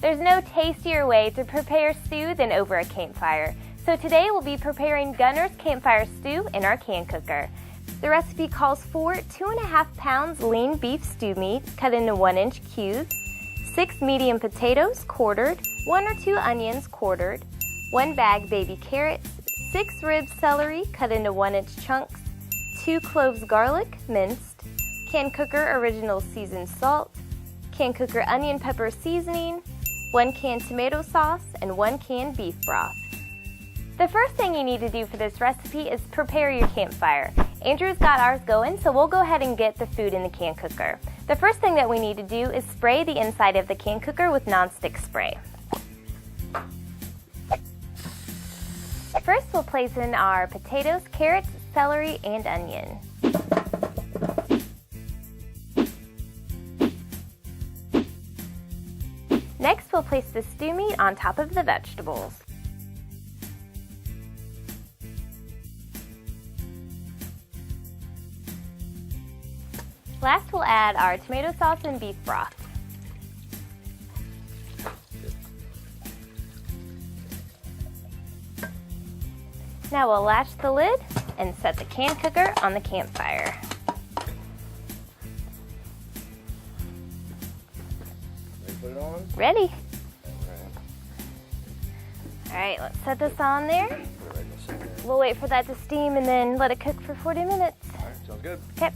There's no tastier way to prepare stew than over a campfire. So today we'll be preparing Gunner's Campfire Stew in our CanCooker. The recipe calls for 2.5 pounds lean beef stew meat cut into 1-inch cubes, 6 medium potatoes quartered, 1 or 2 onions quartered, 1 bag baby carrots, 6 ribs celery cut into 1-inch chunks, 2 cloves garlic minced, CanCooker original seasoned salt, CanCooker onion pepper seasoning, 1 can tomato sauce, and 1 can beef broth. The first thing you need to do for this recipe is prepare your campfire. Andrew's got ours going, so we'll go ahead and get the food in the CanCooker. The first thing that we need to do is spray the inside of the CanCooker with nonstick spray. First, we'll place in our potatoes, carrots, celery, and onion. Next, we'll place the stew meat on top of the vegetables. Last, we'll add our tomato sauce and beef broth. Now we'll latch the lid and set the CanCooker on the campfire. Put it on? Ready. Alright, let's set this on there. We'll wait for that to steam and then let it cook for 40 minutes. Alright, sounds good. Okay.